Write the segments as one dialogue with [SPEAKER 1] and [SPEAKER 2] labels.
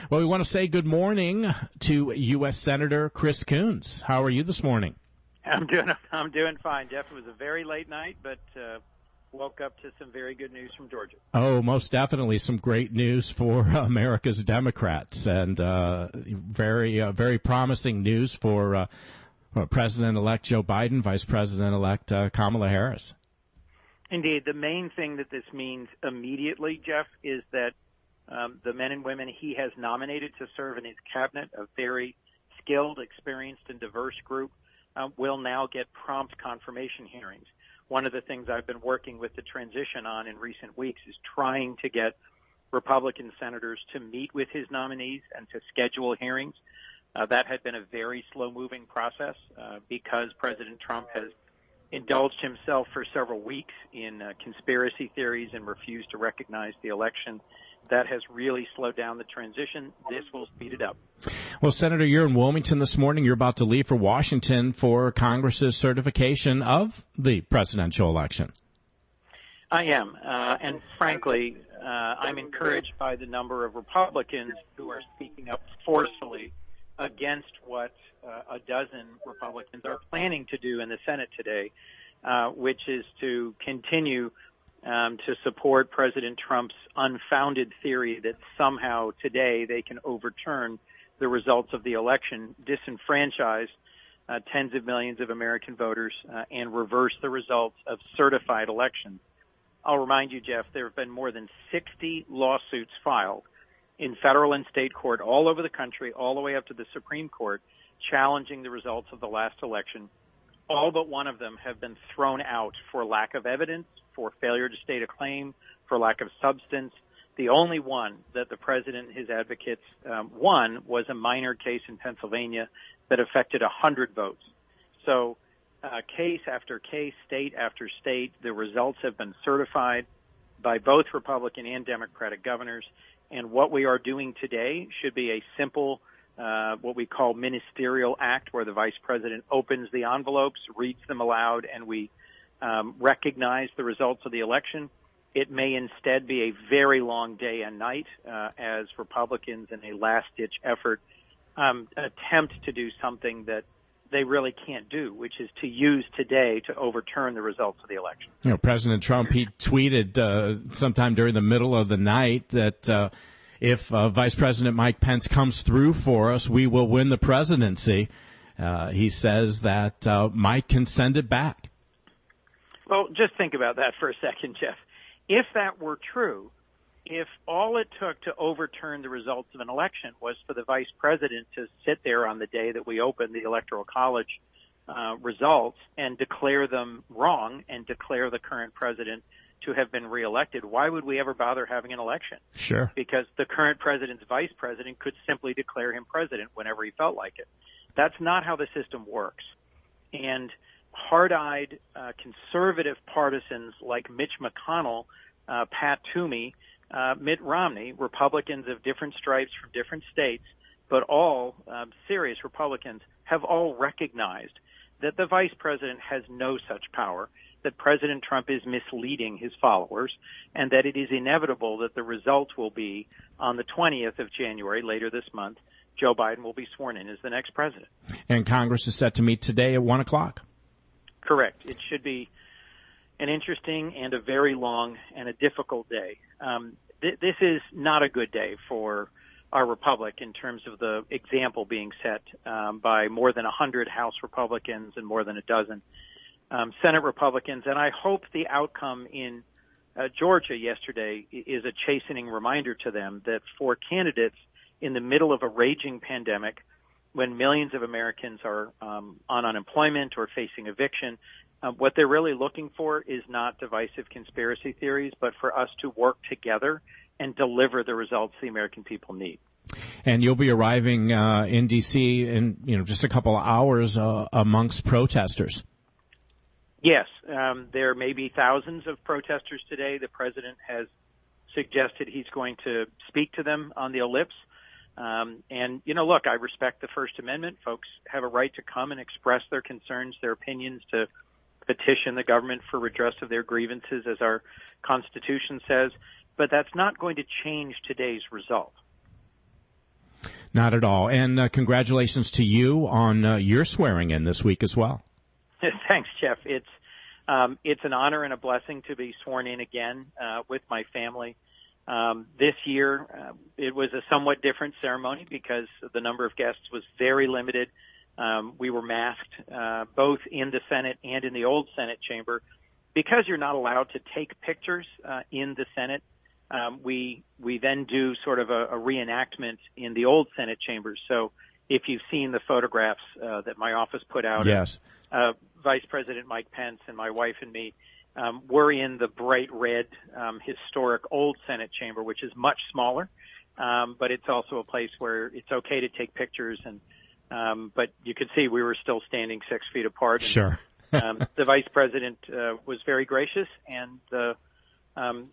[SPEAKER 1] Well, we want to say good morning to U.S. Senator Chris Coons. How are you this morning?
[SPEAKER 2] I'm doing fine, Jeff. It was a very late night, but woke up to some very good news from Georgia.
[SPEAKER 1] Oh, most definitely some great news for America's Democrats, and very promising news for President-elect Joe Biden, Vice President-elect Kamala Harris.
[SPEAKER 2] Indeed. The main thing that this means immediately, Jeff, is that the men and women he has nominated to serve in his cabinet, a very skilled, experienced, and diverse group, will now get prompt confirmation hearings. One of the things I've been working with the transition on in recent weeks is trying to get Republican senators to meet with his nominees and to schedule hearings. That had been a very slow-moving process because President Trump has indulged himself for several weeks in conspiracy theories and refused to recognize the election. That has really slowed down the transition. This will speed it up.
[SPEAKER 1] Well, Senator, you're in Wilmington this morning. You're about to leave for Washington for Congress's certification of the presidential election.
[SPEAKER 2] I am. And frankly, I'm encouraged by the number of Republicans who are speaking up forcefully against what a dozen Republicans are planning to do in the Senate today, which is to continue to support President Trump's unfounded theory that somehow today they can overturn the results of the election, disenfranchise tens of millions of American voters, and reverse the results of certified elections. I'll remind you, Jeff, there have been more than 60 lawsuits filed in federal and state court all over the country, all the way up to the Supreme Court, challenging the results of the last election. All but one of them have been thrown out for lack of evidence, for failure to state a claim, for lack of substance. The only one that the president and his advocates won was a minor case in Pennsylvania that affected 100 votes. So case after case, state after state, the results have been certified by both Republican and Democratic governors. And what we are doing today should be a simple what we call ministerial act, where the vice president opens the envelopes, reads them aloud, and we recognize the results of the election. It may instead be a very long day and night as Republicans, in a last-ditch effort, attempt to do something that they really can't do, which is to use today to overturn the results of the election.
[SPEAKER 1] You know, President Trump, he tweeted sometime during the middle of the night that if Vice President Mike Pence comes through for us, we will win the presidency. He says that Mike can send it back.
[SPEAKER 2] Well, just think about that for a second, Jeff. If that were true, if all it took to overturn the results of an election was for the vice president to sit there on the day that we opened the Electoral College results and declare them wrong and declare the current president to have been reelected, why would we ever bother having an election?
[SPEAKER 1] Sure.
[SPEAKER 2] Because the current president's vice president could simply declare him president whenever he felt like it. That's not how the system works. And hard-eyed conservative partisans like Mitch McConnell, Pat Toomey, Mitt Romney, Republicans of different stripes from different states, but all serious Republicans, have all recognized that the vice president has no such power, that President Trump is misleading his followers, and that it is inevitable that the result will be on the 20th of January, later this month, Joe Biden will be sworn in as the next president. And
[SPEAKER 1] Congress is set to meet today at 1 o'clock.
[SPEAKER 2] Correct. It should be an interesting and a very long and a difficult day. This is not a good day for our republic in terms of the example being set by more than 100 House Republicans and more than a dozen Senate Republicans. And I hope the outcome in Georgia yesterday is a chastening reminder to them that for candidates in the middle of a raging pandemic, when millions of Americans are on unemployment or facing eviction, what they're really looking for is not divisive conspiracy theories, but for us to work together and deliver the results the American people need.
[SPEAKER 1] And you'll be arriving in D.C. in just a couple of hours amongst protesters.
[SPEAKER 2] Yes, there may be thousands of protesters today. The president has suggested he's going to speak to them on the ellipse. And, look, I respect the First Amendment. Folks have a right to come and express their concerns, their opinions, to petition the government for redress of their grievances, as our Constitution says. But that's not going to change today's result.
[SPEAKER 1] Not at all. And congratulations to you on your swearing in this week as well.
[SPEAKER 2] Thanks, Jeff. It's an honor and a blessing to be sworn in again with my family. This year, it was a somewhat different ceremony because the number of guests was very limited. We were masked both in the Senate and in the old Senate chamber. Because you're not allowed to take pictures in the Senate, we then do sort of a reenactment in the old Senate chambers. So if you've seen the photographs that my office put out,
[SPEAKER 1] yes.
[SPEAKER 2] Vice President Mike Pence and my wife and me, we're in the bright red historic old Senate chamber, which is much smaller, but it's also a place where it's okay to take pictures. And but you could see we were still standing 6 feet apart. And,
[SPEAKER 1] sure.
[SPEAKER 2] the Vice President was very gracious, and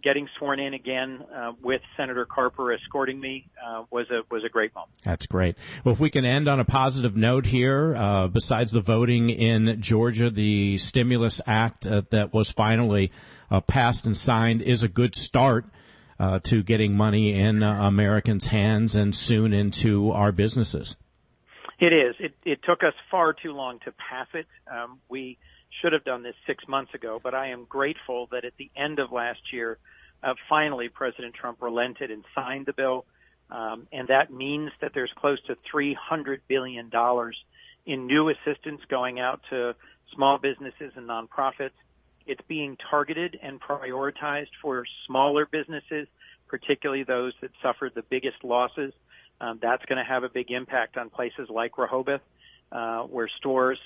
[SPEAKER 2] getting sworn in again with Senator Carper escorting me was a great moment.
[SPEAKER 1] That's great. Well, if we can end on a positive note here, besides the voting in Georgia, the Stimulus Act that was finally passed and signed is a good start to getting money in Americans' hands and soon into our businesses.
[SPEAKER 2] It is. It took us far too long to pass it. We should have done this 6 months ago, but I am grateful that at the end of last year, finally President Trump relented and signed the bill, and that means that there's close to $300 billion in new assistance going out to small businesses and nonprofits. It's being targeted and prioritized for smaller businesses, particularly those that suffered the biggest losses. That's going to have a big impact on places like Rehoboth, where stores,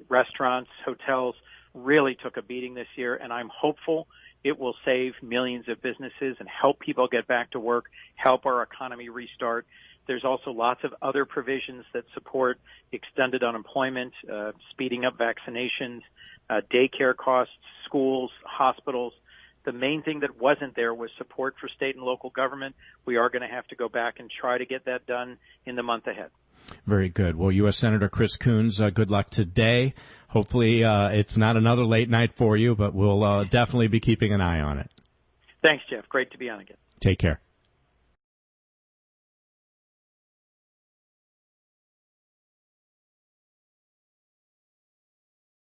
[SPEAKER 2] restaurants, hotels really took a beating this year, and I'm hopeful it will save millions of businesses and help people get back to work, help our economy restart. There's also lots of other provisions that support extended unemployment, speeding up vaccinations, daycare costs, schools, hospitals. The main thing that wasn't there was support for state and local government. We are going to have to go back and try to get that done in the month ahead.
[SPEAKER 1] Very good. Well, U.S. Senator Chris Coons, good luck today. Hopefully it's not another late night for you, but we'll definitely be keeping an eye on it.
[SPEAKER 2] Thanks, Jeff. Great to be on again.
[SPEAKER 1] Take care.